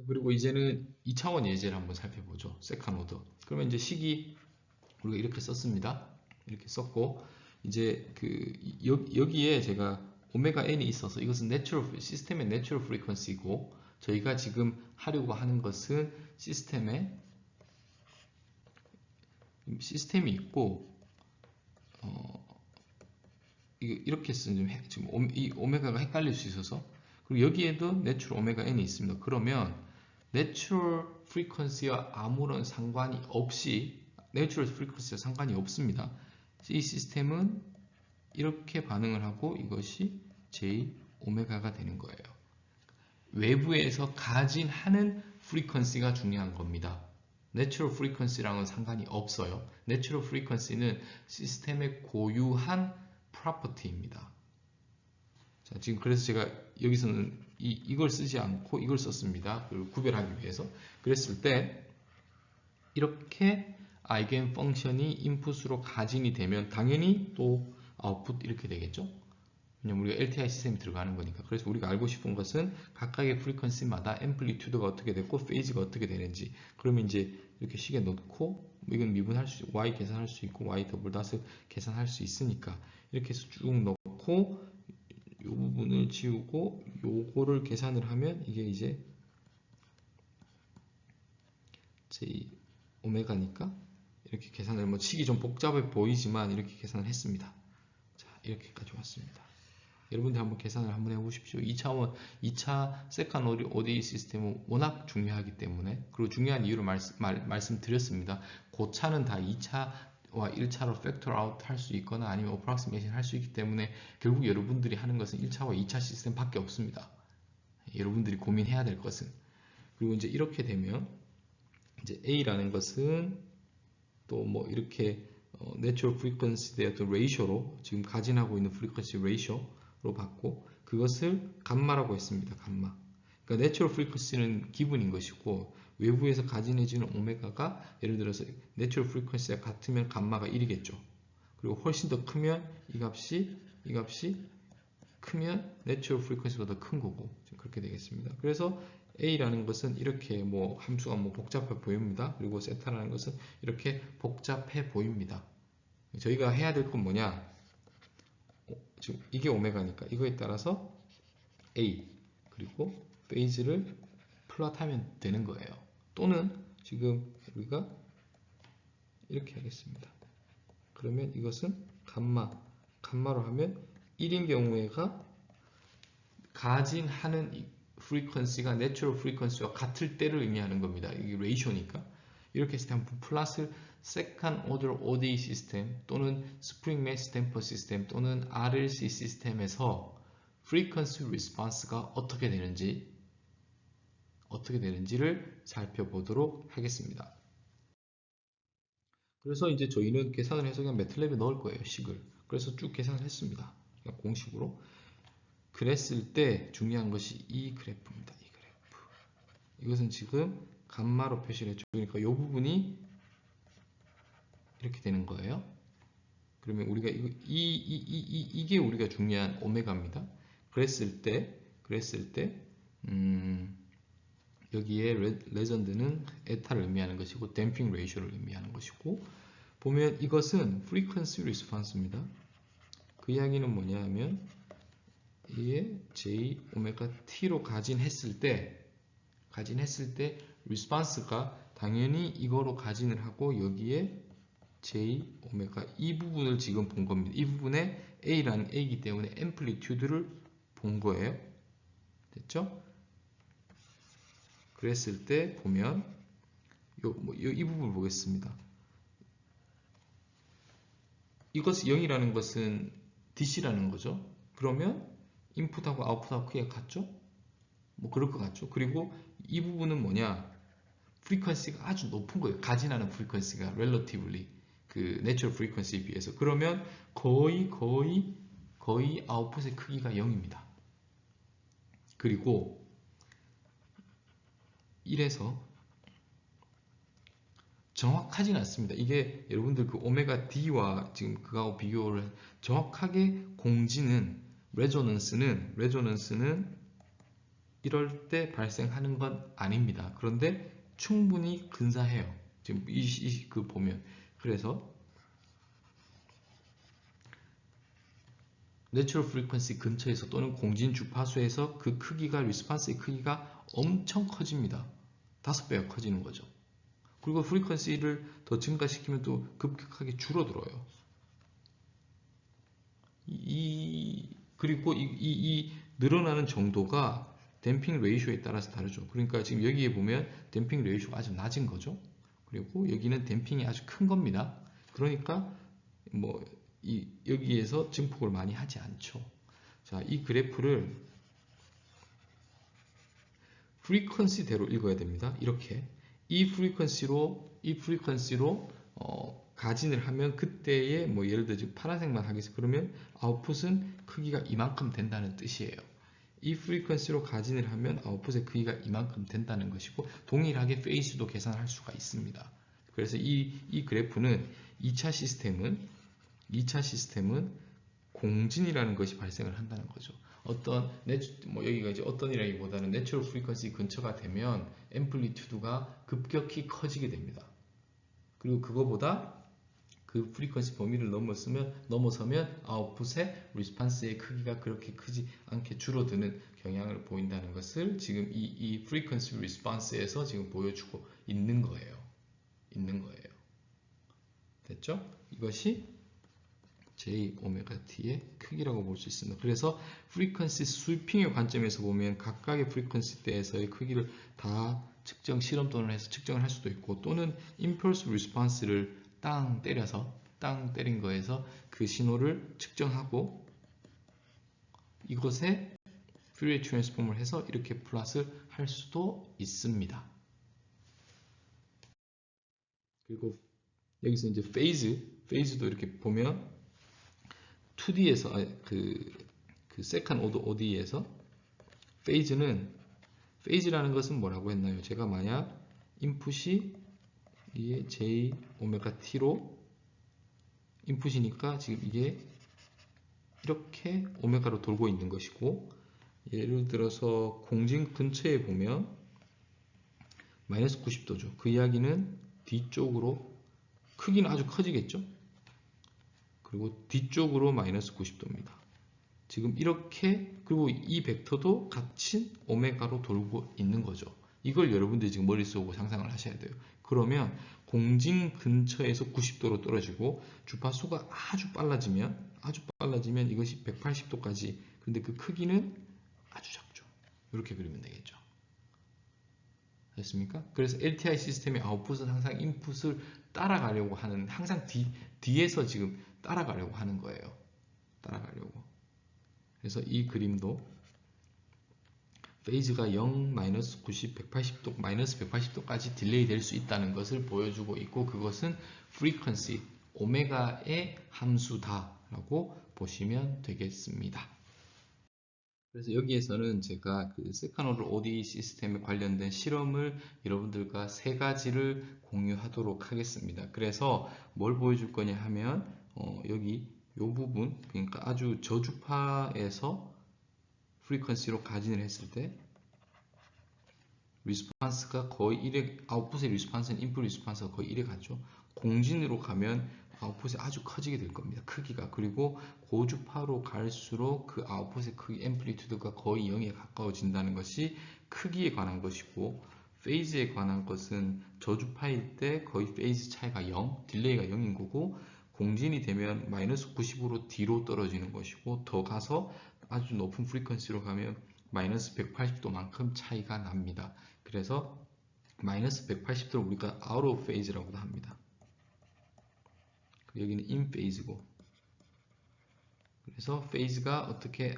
그리고 이제는 2차원 예제를 한번 살펴보죠. 세컨 오더. 그러면 이제 식이 우리가 이렇게 썼습니다. 이렇게 썼고, 이제 여기에 제가 오메가 n이 있어서 이것은 시스템의 내추럴 프리퀀시고, 저희가 지금 하려고 하는 것은 시스템이 있고, 이렇게 쓰면 지금 이 오메가가 헷갈릴 수 있어서, 그리고 여기에도 내추럴 오메가 n이 있습니다. 그러면 내추럴 프리퀀시와 아무런 상관이 없이, 내추럴 프리퀀시와 상관이 없습니다. 이 시스템은 이렇게 반응을 하고 이것이 j 오메가가 되는 거예요. 외부에서 가진 하는 프리퀀시가 중요한 겁니다. 내추럴 프리퀀시랑은 상관이 없어요. 내추럴 프리퀀시는 시스템의 고유한 프로퍼티입니다. 자, 지금 그래서 제가 여기서는 이걸 쓰지 않고 이걸 썼습니다. 그걸 구별하기 위해서. 그랬을 때 이렇게 아이겐 펑션이 인풋으로 가진이 되면 당연히 또 아웃풋 이렇게 되겠죠. 왜냐면 우리가 LTI 시스템이 들어가는 거니까. 그래서 우리가 알고 싶은 것은 각각의 프리퀀시마다 앰플리튜드가 어떻게 됐고 페이지가 어떻게 되는지. 그러면 이제 이렇게 식에 넣고 이건 미분할 수, y 계산할 수 있고 y 더블 닷을 계산할 수 있으니까 이렇게 해서 쭉 넣고 이 부분을 지우고 요거를 계산을 하면 이게 이제 j 오메가니까 이렇게 계산을, 뭐 식이 좀 복잡해 보이지만 이렇게 계산을 했습니다. 자, 이렇게까지 왔습니다. 여러분들 한번 계산을 한번 해보십시오. 2차 세컨 ODE 시스템은 워낙 중요하기 때문에, 그리고 중요한 이유를 말씀드렸습니다. 고차는 다 2차와 1차로 팩터 아웃 할 수 있거나 아니면 어프락시메이션 할 수 있기 때문에 결국 여러분들이 하는 것은 1차와 2차 시스템 밖에 없습니다. 여러분들이 고민해야 될 것은. 그리고 이제 이렇게 되면 이제 A라는 것은 또 뭐 이렇게 내추럴 프리퀀시의 어떤 레이쇼로 지금 가진하고 있는 프리퀀시 레이쇼로 받고 그것을 감마라고 했습니다. 감마. 그러니까 내추럴 프리퀀시는 기분인 것이고 외부에서 가진해지는 오메가가 예를 들어서 내추럴 프리퀀시가 같으면 감마가 1이겠죠. 그리고 훨씬 더 크면 이 값이 크면 내추럴 프리퀀시가 더 큰 거고 그렇게 되겠습니다. 그래서 A라는 것은 이렇게 뭐 함수가 뭐 복잡해 보입니다. 그리고 세타라는 것은 이렇게 복잡해 보입니다. 저희가 해야 될 건 뭐냐? 지금 이게 오메가니까 이거에 따라서 A 그리고 페이지를 플롯하면 되는 거예요. 또는 지금 우리가 이렇게 하겠습니다. 그러면 이것은 감마로 하면 1인 경우에가 가진하는 프리퀀시가 내추럴 프리퀀시와 같을 때를 의미하는 겁니다. 이게 레이쇼니까. 이렇게 했을 때 한번 플러스 세컨 오더 ODE 시스템 또는 스프링 매스 댐퍼 시스템 또는 RLC 시스템에서 프리퀀시 리스폰스가 어떻게 되는지를 살펴보도록 하겠습니다. 그래서 이제 저희는 계산을 해서 그냥 매틀랩에 넣을 거예요. 식을. 그래서 쭉 계산을 했습니다. 공식으로. 그랬을 때 중요한 것이 이 그래프입니다. 이 그래프. 이것은 지금 감마로 표시를 했죠. 그러니까 이 부분이 이렇게 되는 거예요. 그러면 우리가 이게 우리가 중요한 오메가입니다. 그랬을 때 여기에 레전드는 에타를 의미하는 것이고 댐핑 레이쇼를 의미하는 것이고, 보면 이것은 프리퀀시 리스폰스입니다. 그 이야기는 뭐냐 하면 이게 j 오메가 t로 가진했을 때 리스폰스가 당연히 이거로 가진을 하고 여기에 j 오메가 이 부분을 지금 본 겁니다. 이 부분에 a라는 a이기 때문에 앰플리튜드를 본 거예요. 됐죠? 그랬을 때 보면 이 부분을 보겠습니다. 이것이 0이라는 것은 DC라는 거죠. 그러면 인풋하고 아웃풋하고 크기가 같죠? 뭐 그럴 것 같죠. 그리고 이 부분은 뭐냐? 프리퀀시가 아주 높은 거예요. 가진하는 프리퀀시가 relatively 그 내추럴 프리퀀시에 비해서. 그러면 거의 아웃풋의 크기가 0입니다. 그리고 이래서 정확하지는 않습니다. 이게 여러분들 그 오메가 D와 지금 그거하고 비교를 정확하게 공지는 레조넌스는 이럴 때 발생하는 건 아닙니다. 그런데 충분히 근사해요. 지금 그 보면. 그래서 내추럴 프리퀀시 근처에서 또는 공진 주파수에서 그 크기가 리스판스의 크기가 엄청 커집니다. 5배가 커지는 거죠. 그리고 프리퀀시를 더 증가시키면 또 급격하게 줄어들어요. 그리고 이 늘어나는 정도가 댐핑 레이쇼에 따라서 다르죠. 그러니까 지금 여기에 보면 댐핑 레이쇼가 아주 낮은 거죠. 그리고 여기는 댐핑이 아주 큰 겁니다. 그러니까 뭐 여기에서 증폭을 많이 하지 않죠. 자, 이 그래프를 프리퀀시대로 읽어야 됩니다. 이렇게 이 프리퀀시로 가진을 하면 그때의 뭐 예를 들어 지금 파란색만 하겠습니다. 그러면 아웃풋은 크기가 이만큼 된다는 뜻이에요. 이 프리퀀시로 가진을 하면 아웃풋의 크기가 이만큼 된다는 것이고 동일하게 페이스도 계산할 수가 있습니다. 그래서 이 그래프는 2차 시스템은 공진이라는 것이 발생을 한다는 거죠. 여기가 이제 어떤이라기보다는 내추럴 프리퀀시 근처가 되면 앰플리튜드가 급격히 커지게 됩니다. 그리고 그거보다 그 프리퀀시 범위를 넘어서면 아웃풋의 리스판스의 크기가 그렇게 크지 않게 줄어드는 경향을 보인다는 것을 지금 이 프리퀀시 리스판스에서 지금 보여주고 있는 거예요. 됐죠? 이것이 Jωt의 크기라고 볼 수 있습니다. 그래서 프리퀀시 스위핑의 관점에서 보면 각각의 프리퀀시 대에서의 크기를 다 실험 또는 해서 측정을 할 수도 있고 또는 임펄스 리스판스를 땅 때린 거에서 그 신호를 측정하고 이것에 퓨리에 트랜스폼을 해서 이렇게 플롯을 할 수도 있습니다. 그리고 여기서 이제 페이즈도 이렇게 보면 2D에서 그 세컨 오더 ODE에서 페이즈라는 것은 뭐라고 했나요? 제가 만약 인풋이 이게 Jωt로 인풋이니까 지금 이게 이렇게 오메가로 돌고 있는 것이고 예를 들어서 공진 근처에 보면 마이너스 90도죠. 그 이야기는 뒤쪽으로 크기는 아주 커지겠죠. 그리고 뒤쪽으로 마이너스 90도입니다. 지금 이렇게 그리고 이 벡터도 같이 오메가로 돌고 있는 거죠. 이걸 여러분들이 지금 머릿속으로 상상을 하셔야 돼요. 그러면 공진 근처에서 90도로 떨어지고 주파수가 아주 빨라지면 이것이 180도까지 근데 그 크기는 아주 작죠. 이렇게 그리면 되겠죠. 됐습니까? 그래서 LTI 시스템의 아웃풋은 항상 인풋을 따라가려고 하는 항상 뒤에서 지금 따라가려고 하는 거예요. 그래서 이 그림도 페이즈가 0, 마이너스 90, 180도, 마이너스 180도까지 딜레이 될 수 있다는 것을 보여주고 있고 그것은 프리퀀시, 오메가의 함수다라고 보시면 되겠습니다. 그래서 여기에서는 제가 그 세컨 오더 ODE 시스템에 관련된 실험을 여러분들과 3가지를 공유하도록 하겠습니다. 그래서 뭘 보여줄 거냐 하면 여기 이 부분 그러니까 아주 저주파에서 프리퀀시로 가진을 했을 때 리스판스가 거의 1에 아웃풋의 리스판스는 인풋 리스판스가 거의 1에 가죠. 공진으로 가면 아웃풋이 아주 커지게 될 겁니다. 크기가. 그리고 고주파로 갈수록 그 아웃풋의 크기 앰플리튜드가 거의 0에 가까워진다는 것이 크기에 관한 것이고 페이즈에 관한 것은 저주파일 때 거의 페이즈 차이가 0, 딜레이가 0인 거고 공진이 되면 마이너스 90으로 뒤로 떨어지는 것이고 더 가서 아주 높은 프리퀀시로 가면 마이너스 180도만큼 차이가 납니다. 그래서 마이너스 180도를 우리가 out of phase라고도 합니다. 여기는 in phase고 그래서 phase가 어떻게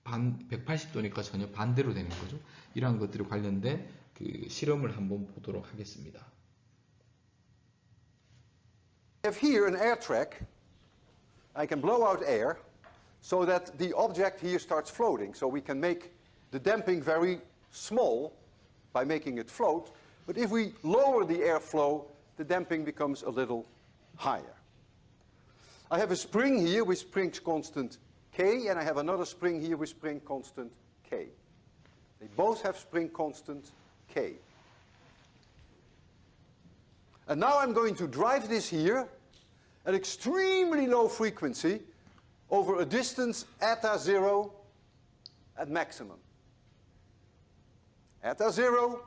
180도니까 전혀 반대로 되는 거죠. 이러한 것들에 관련된 그 실험을 한번 보도록 하겠습니다. I have here an air track. I can blow out air so that the object here starts floating. So we can make the damping very small by making it float. But if we lower the airflow, the damping becomes a little higher. I have a spring here with spring constant K, and I have another spring here with spring constant K. They both have spring constant K. And now I'm going to drive this here at extremely low frequency over a distance eta 0 at maximum. Eta 0,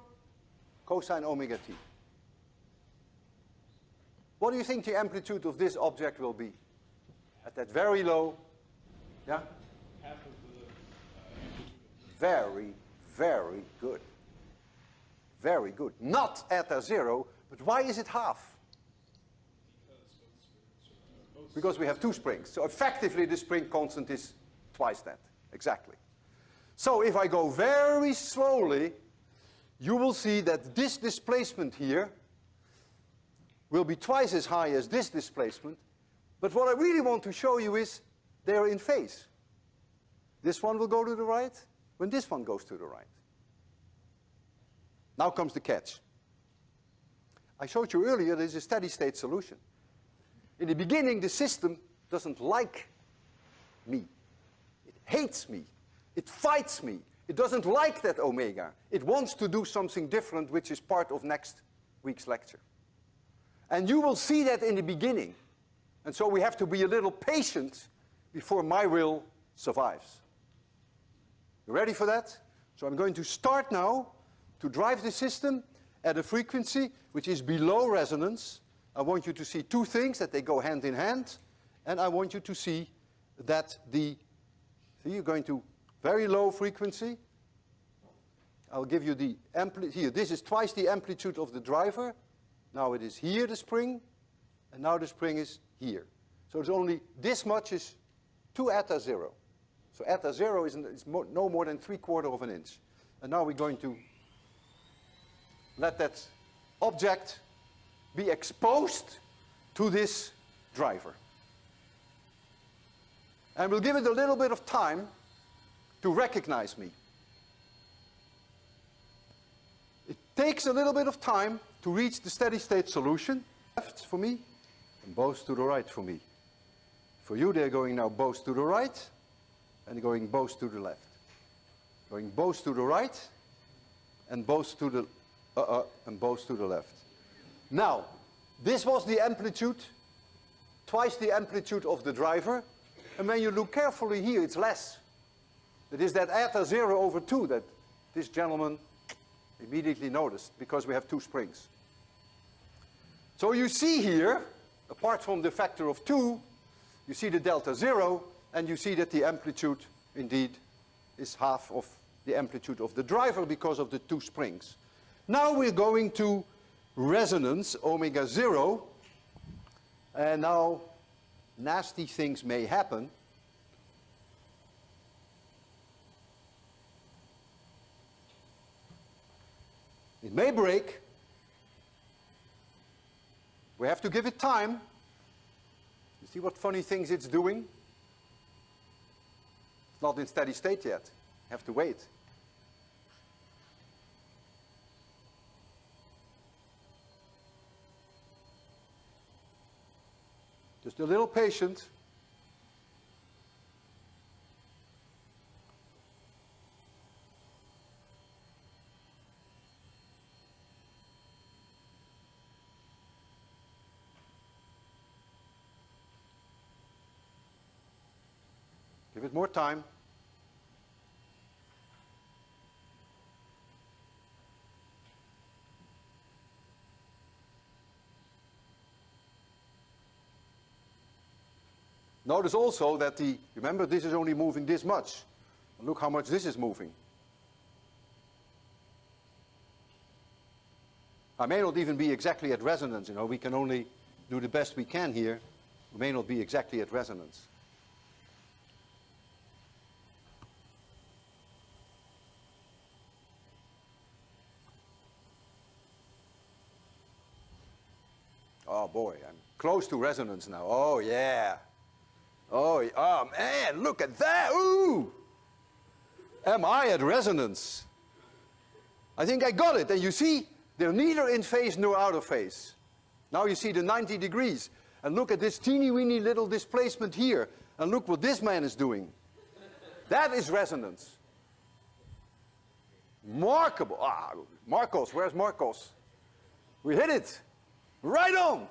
cosine omega t. What do you think the amplitude of this object will be? At that very low, yeah? Half of the amplitude. Very, very good. Very good. Not eta 0, but why is it half? Because we have two springs. So effectively the spring constant is twice that. Exactly. So if I go very slowly, you will see that this displacement here will be twice as high as this displacement. But what I really want to show you is they're in phase. This one will go to the right when this one goes to the right. Now comes the catch. I showed you earlier there's a steady state solution. In the beginning, the system doesn't like me. It hates me. It fights me. It doesn't like that omega. It wants to do something different, which is part of next week's lecture. And you will see that in the beginning. And so we have to be a little patient before my will survives. You ready for that? So I'm going to start now to drive the system at a frequency which is below resonance. I want you to see two things, that they go hand in hand, and I want you to see that see, you're going to very low frequency. I'll give you the amplitude here. This is twice the amplitude of the driver. Now it is here, the spring, and now the spring is here. So it's only this much is 2 eta 0. So eta 0 is no more than 3/4 of an inch. And now we're going to let that object be exposed to this driver. And we'll give it a little bit of time to recognize me. It takes a little bit of time to reach the steady state solution. Left for me, and both to the right for me. For you, they're going now both to the right, and going both to the left. Going both to the right, and both to the and both to the left. Now, this was the amplitude, twice the amplitude of the driver. And when you look carefully here, it's less. It is that eta 0 over 2 that this gentleman immediately noticed, because we have two springs. So you see here, apart from the factor of 2, you see the delta 0, and you see that the amplitude, indeed, is half of the amplitude of the driver because of the two springs. Now we're going to resonance, omega 0, and now nasty things may happen. It may break. We have to give it time. You see what funny things it's doing? It's not in steady state yet. You have to wait. Just a little patient. Give it more time. Notice also that remember, this is only moving this much. Look how much this is moving. I may not even be exactly at resonance, you know, we can only do the best we can here. We may not be exactly at resonance. Oh boy, I'm close to resonance now. Oh yeah. Oh man, look at that. Ooh! Am I at resonance? I think I got it. And you see, they're neither in phase nor out of phase. Now you see the 90 degrees. And look at this teeny weeny little displacement here. And look what this man is doing. That is resonance. Remarkable. Ah, Marcos, where's Marcos? We hit it. Right on.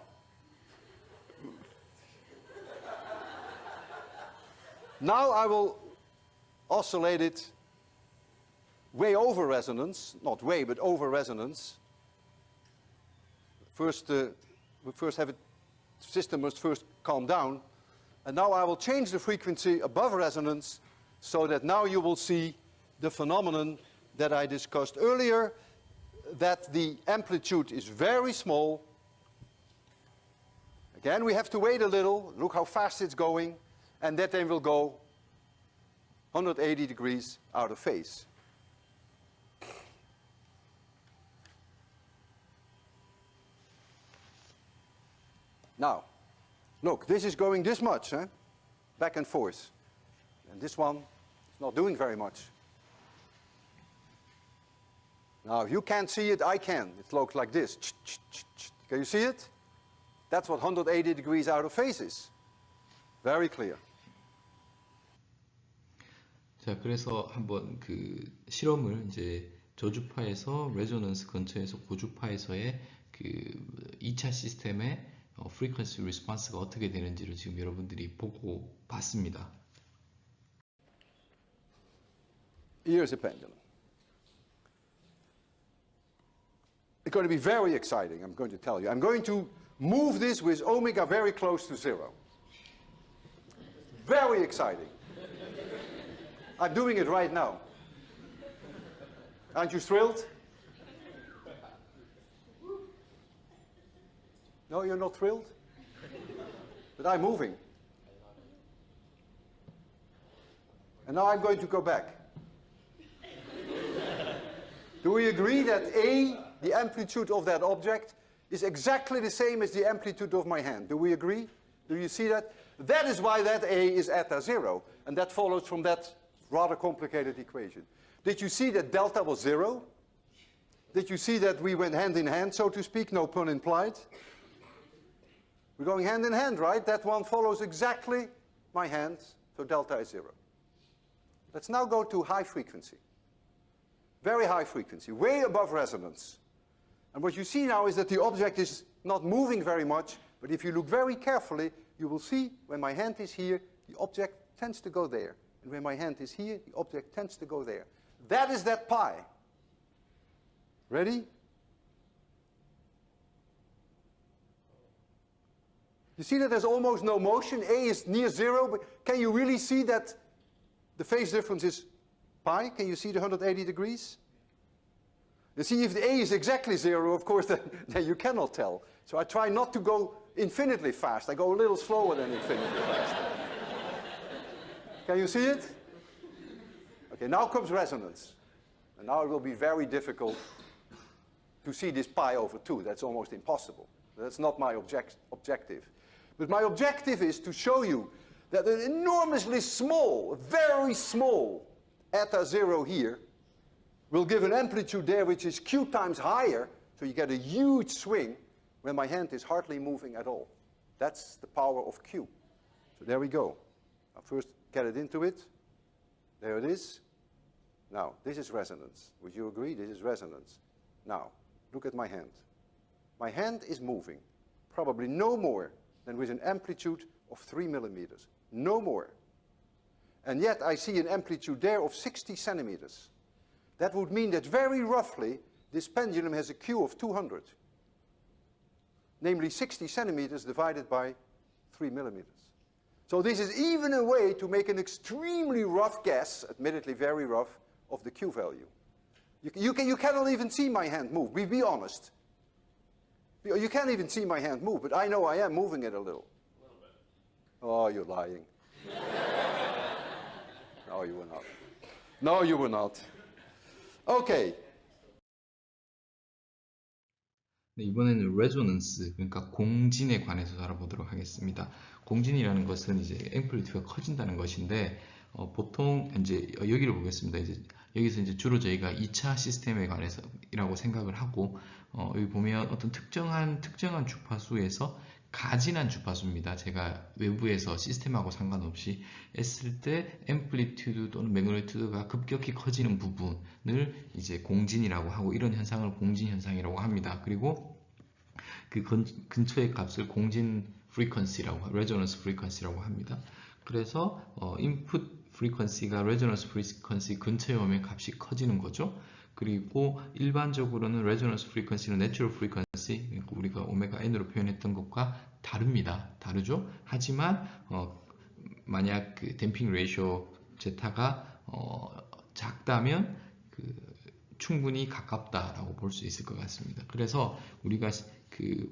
Now I will oscillate it way over resonance, not way, but over resonance. First, we first have it, the system must first calm down. And now I will change the frequency above resonance so that now you will see the phenomenon that I discussed earlier, that the amplitude is very small. Again, we have to wait a little, look how fast it's going, and that then will go 180 degrees out of phase. Now, look, this is going this much, back and forth. And this one is not doing very much. Now, if you can't see it, I can. It looks like this. Can you see it? That's what 180 degrees out of phase is. Very clear. 자, 그래서 한번 그 실험을 이제 저주파에서 레조넌스 근처에서 고주파에서의 그 2차 시스템의 프리퀀시 리스폰스가 어떻게 되는지를 지금 여러분들이 보고 봤습니다. Here's a pendulum. It's going to be very exciting, I'm going to tell you. I'm going to move this with omega very close to zero. Very exciting. I'm doing it right now. Aren't you thrilled? No, you're not thrilled? But I'm moving. And now I'm going to go back. Do we agree that A, the amplitude of that object, is exactly the same as the amplitude of my hand? Do we agree? Do you see that? That is why that A is eta zero. And that follows from that rather complicated equation. Did you see that delta was zero? Did you see that we went hand in hand, so to speak, no pun implied? We're going hand in hand, right? That one follows exactly my hand, so delta is zero. Let's now go to high frequency. Very high frequency, way above resonance. And what you see now is that the object is not moving very much, but if you look very carefully, you will see when my hand is here, the object tends to go there. And when my hand is here, the object tends to go there. That is that pi. Ready? You see that there's almost no motion. A is near zero, but can you really see that the phase difference is pi? Can you see the 180 degrees? You see, if the A is exactly zero, of course, then you cannot tell. So I try not to go infinitely fast. I go a little slower than infinitely fast. Can you see it? Okay, now comes resonance. And now it will be very difficult to see this pi over 2. That's almost impossible. That's not my objective. But my objective is to show you that an enormously small, very small eta zero here will give an amplitude there which is q times higher, so you get a huge swing when my hand is hardly moving at all. That's the power of q. So there we go. I'll first get it into it. There it is. Now, this is resonance. Would you agree? This is resonance. Now, look at my hand. My hand is moving, probably no more than with an amplitude of 3 millimeters. No more. And yet I see an amplitude there of 60 centimeters. That would mean that very roughly this pendulum has a Q of 200. Namely 60 centimeters divided by 3 millimeters. So this is even a way to make an extremely rough guess, admittedly very rough, of the Q value. You cannot even see my hand move, be honest. You can't even see my hand move, but I know I am moving it a little. Oh, you're lying. No, you were not. No, you were not. Okay. 네, 이번에는 레조넌스, 그러니까 공진에 관해서 알아보도록 하겠습니다. 공진이라는 것은 이제 앰플리튜드가 커진다는 것인데, 보통 이제 여기를 보겠습니다. 이제 여기서 이제 주로 저희가 2차 시스템에 관해서이라고 생각을 하고, 여기 보면 어떤 특정한 주파수에서 가진한 주파수입니다. 제가 외부에서 시스템하고 상관없이 했을 때 앰플리튜드 또는 매그니튜드가 급격히 커지는 부분을 이제 공진이라고 하고, 이런 현상을 공진 현상이라고 합니다. 그리고 그 근처의 값을 공진 프리퀀시라고, 레조넌스 프리퀀시라고 합니다. 그래서 인풋 프리퀀시가 레조넌스 프리퀀시 근처에 오면 값이 커지는 거죠. 그리고 일반적으로는 레조넌스 프리퀀시는 내추럴 프리퀀시, 우리가 오메가 n으로 표현했던 것과 다릅니다. 다르죠? 하지만 만약 그 댐핑 레이쇼 제타가 작다면 충분히 가깝다라고 볼 수 있을 것 같습니다. 그래서 우리가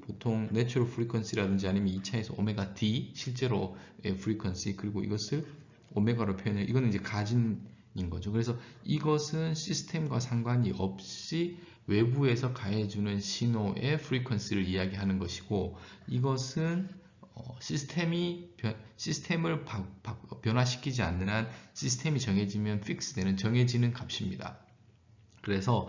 보통 내추럴 프리퀀시라든지 아니면 2차에서 오메가 D 실제로의 프리퀀시, 그리고 이것을 오메가로 표현해요. 이거는 이제 가진인 거죠. 그래서 이것은 시스템과 상관이 없이 외부에서 가해주는 신호의 프리퀀시를 이야기하는 것이고, 이것은 시스템을 변화시키지 않는 한 시스템이 정해지면 픽스되는 정해지는 값입니다. 그래서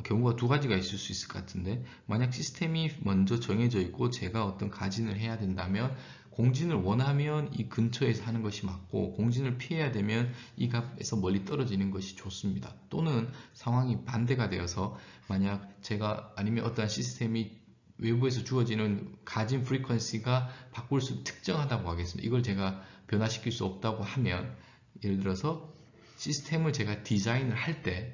경우가 두 가지가 있을 수 있을 것 같은데, 만약 시스템이 먼저 정해져 있고 제가 어떤 가진을 해야 된다면 공진을 원하면 이 근처에서 하는 것이 맞고, 공진을 피해야 되면 이 값에서 멀리 떨어지는 것이 좋습니다. 또는 상황이 반대가 되어서 만약 제가 아니면 어떠한 시스템이 외부에서 주어지는 가진 프리퀀시가 바꿀 수 특정하다고 하겠습니다. 이걸 제가 변화시킬 수 없다고 하면, 예를 들어서 시스템을 제가 디자인을 할 때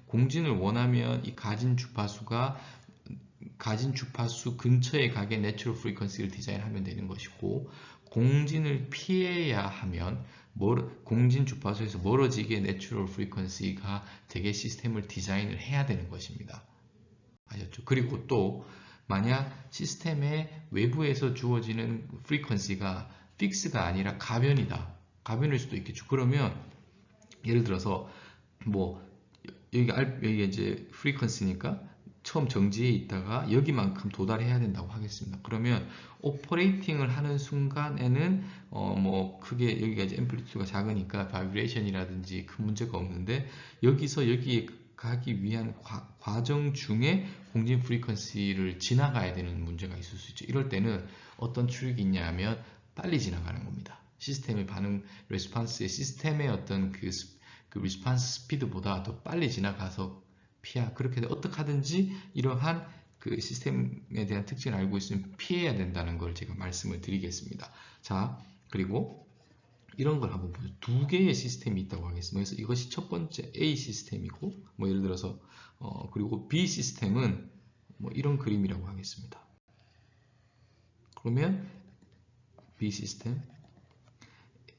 공진을 원하면 이 가진 주파수 근처에 가게 내추럴 프리퀀시를 디자인하면 되는 것이고, 공진을 피해야 하면 공진 주파수에서 멀어지게 내추럴 프리퀀시가 되게 시스템을 디자인을 해야 되는 것입니다. 아셨죠? 그리고 또 만약 시스템의 외부에서 주어지는 프리퀀시가 픽스가 아니라 가변이다. 가변일 수도 있겠죠. 그러면 예를 들어서 여기가 이제 프리퀀시니까 처음 정지해 있다가 여기만큼 도달해야 된다고 하겠습니다. 그러면 오퍼레이팅을 하는 순간에는 크게 여기가 이제 앰플리튜드가 작으니까 바이브레이션이라든지 큰 문제가 없는데, 여기서 여기에 가기 위한 과정 중에 공진 프리퀀시를 지나가야 되는 문제가 있을 수 있죠. 이럴 때는 어떤 트릭이 있냐 하면 빨리 지나가는 겁니다. 시스템의 반응 레스폰스의 시스템의 어떤 그 리스폰스 스피드보다 더 빨리 지나가서 그렇게 어떻게 하든지 이러한 그 시스템에 대한 특징을 알고 있으면 피해야 된다는 걸 제가 말씀을 드리겠습니다. 자, 그리고 이런 걸 한번 보죠. 두 개의 시스템이 있다고 하겠습니다. 그래서 이것이 첫 번째 A 시스템이고, 예를 들어서 그리고 B 시스템은 이런 그림이라고 하겠습니다. 그러면 B 시스템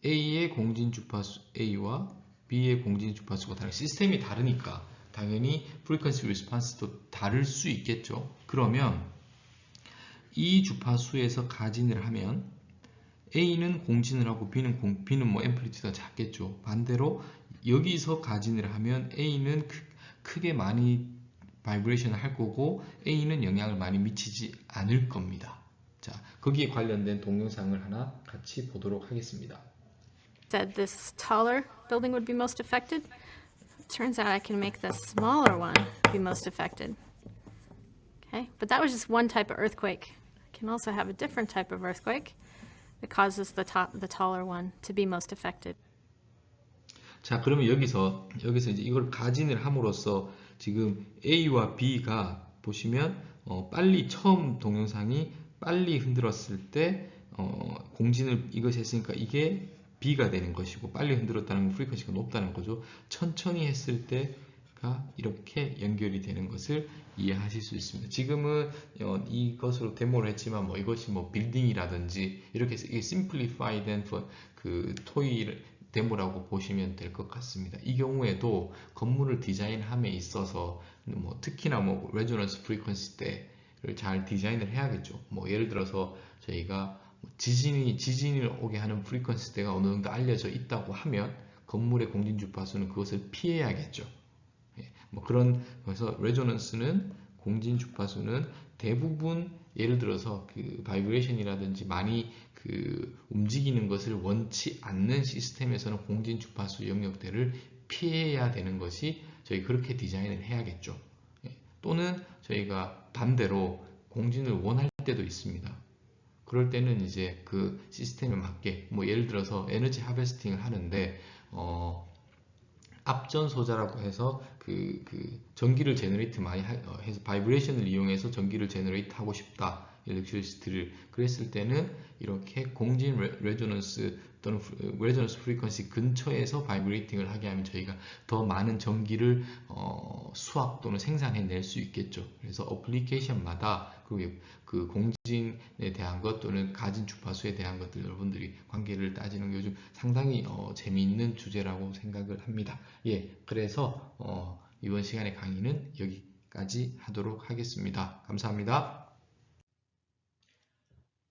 A의 공진 주파수 A와 B의 공진 주파수가 다른, 시스템이 다르니까 당연히 프리퀀시 리스폰스도 다를 수 있겠죠. 그러면 이 주파수에서 가진을 하면 A는 공진을 하고 B는 앰플리튜드가 작겠죠. 반대로 여기서 가진을 하면 A는 크게 많이 바이브레이션을 할 거고 A는 영향을 많이 미치지 않을 겁니다. 자, 거기에 관련된 동영상을 하나 같이 보도록 하겠습니다. Said this taller building would be most affected. Turns out I can make the smaller one be most affected. Okay, but that was just one type of earthquake. I can also have a different type of earthquake that causes the taller one to be most affected. 자, 그러면 여기서 이제 이걸 가진을 함으로써 지금 A와 B가 보시면 빨리 처음 동영상이 빨리 흔들었을 때 공진을 이것이 했으니까 이게 B가 되는 것이고, 빨리 흔들었다는 건 프리퀀시가 높다는 거죠. 천천히 했을 때가 이렇게 연결이 되는 것을 이해하실 수 있습니다. 지금은 이것으로 데모를 했지만 이것이 빌딩이라든지 이렇게 해서 이게 심플리파이된 그 토이 데모라고 보시면 될 것 같습니다. 이 경우에도 건물을 디자인함에 있어서 특히나 레조넌스 프리퀀시 때를 잘 디자인을 해야겠죠. 예를 들어서 저희가 지진을 오게 하는 프리퀀시 때가 어느 정도 알려져 있다고 하면 건물의 공진 주파수는 그것을 피해야겠죠. 그래서 레조넌스는 공진 주파수는 대부분 예를 들어서 그 바이브레이션이라든지 많이 움직이는 것을 원치 않는 시스템에서는 공진 주파수 영역대를 피해야 되는 것이 저희 그렇게 디자인을 해야겠죠. 또는 저희가 반대로 공진을 원할 때도 있습니다. 그럴 때는 이제 그 시스템에 맞게 뭐 예를 들어서 에너지 하베스팅을 하는데 앞전소자라고 해서 그 전기를 제너레이트 많이 해서 바이브레이션을 이용해서 전기를 제너레이트 하고 싶다. 일렉트리시티를 그랬을 때는 이렇게 공진 레조넌스 또는 레조넌스 프리퀀시 근처에서 바이브레이팅을 하게 하면 저희가 더 많은 전기를 수확 또는 생산해낼 수 있겠죠. 그래서 어플리케이션마다 그 공진에 대한 것 또는 가진 주파수에 대한 것들 여러분들이 관계를 따지는 게 요즘 상당히 재미있는 주제라고 생각을 합니다. 예, 그래서 이번 시간의 강의는 여기까지 하도록 하겠습니다. 감사합니다.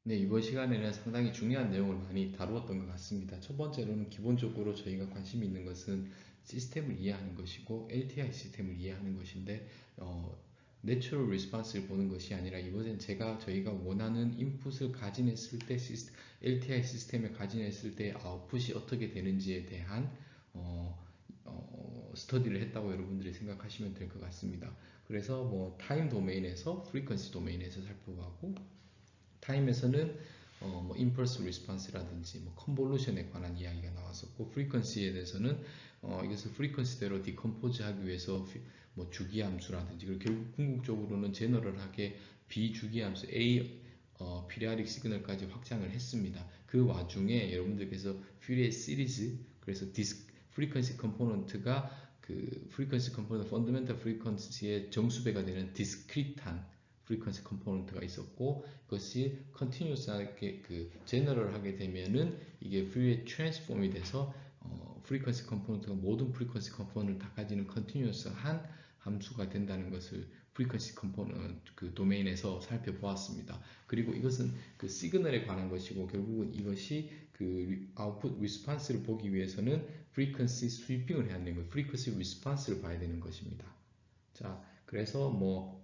네, 이번 시간에는 상당히 중요한 내용을 많이 다루었던 것 같습니다. 첫 번째로는 기본적으로 저희가 관심 있는 것은 시스템을 이해하는 것이고 LTI 시스템을 이해하는 것인데 내추럴 리스폰스를 보는 것이 아니라 이번엔 저희가 원하는 인풋을 가진했을 때 LTI 시스템에 가진했을 때 아웃풋이 어떻게 되는지에 대한 스터디를 했다고 여러분들이 생각하시면 될 것 같습니다. 그래서 뭐 타임 도메인에서 프리퀀시 도메인에서 살펴보고 타임에서는 뭐 임펄스 리스폰스라든지 뭐 컨볼루션에 관한 이야기가 나왔었고 프리퀀시에 대해서는 이것을 프리퀀시대로 디컴포즈 하기 위해서 뭐 주기함수라든지 그리고 결국 궁극적으로는 제너럴하게 비주기함수 A 피리아딕 시그널까지 확장을 했습니다. 그 와중에 여러분들께서 퓨리의 시리즈 그래서 프리퀀시 컴포넌트가 그 프리퀀시 컴포넌트 펀더멘탈 프리퀀시의 정수배가 되는 디스크리트한 프리퀀시 컴포넌트가 있었고 그것이 컨티뉴스하게 그 제너럴하게 되면은 이게 퓨리의 트랜스폼이 돼서 프리퀀시 컴포넌트가 모든 프리퀀시 컴포넌트를 다 가지는 컨티뉴스한 함수가 된다는 것을 프리퀀시 컴포넌트 그 도메인에서 살펴보았습니다. 그리고 이것은 그 시그널에 관한 것이고 결국은 이것이 그 아웃풋 리스폰스를 보기 위해서는 프리퀀시 스위핑을 해야 되는 거예요. 프리퀀시 리스폰스를 봐야 되는 것입니다. 자, 그래서 뭐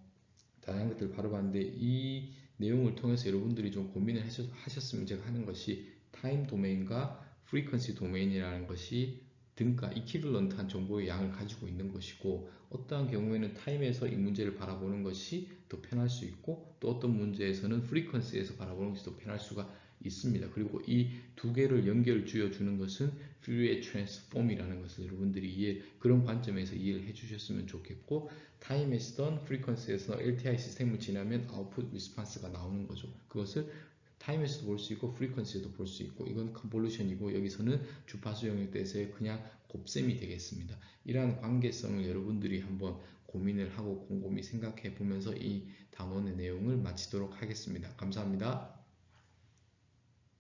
다양한 것들을 바라봤는데 이 내용을 통해서 여러분들이 좀 고민을 하셨으면 제가 하는 것이 타임 도메인과 프리퀀시 도메인이라는 것이 등가 이퀴벌런트한 정보의 양을 가지고 있는 것이고 어떠한 경우에는 타임에서 이 문제를 바라보는 것이 더 편할 수 있고 또 어떤 문제에서는 프리퀀시에서 바라보는 것이 더 편할 수가 있습니다. 그리고 이 두 개를 연결 지어주는 것은 퓨리의 트랜스폼이라는 것을 여러분들이 그런 관점에서 이해를 해주셨으면 좋겠고 타임에서든 프리퀀시에서 LTI 시스템을 지나면 아웃풋 리스폰스가 나오는 거죠. 그것을 타임에서도 볼 수 있고 프리퀀시에도 볼 수 있고 이건 컨볼루션이고 여기서는 주파수 영역대에서의 그냥 곱셈이 되겠습니다. 이러한 관계성을 여러분들이 한번 고민을 하고 곰곰이 생각해 보면서 이 담원의 내용을 마치도록 하겠습니다. 감사합니다.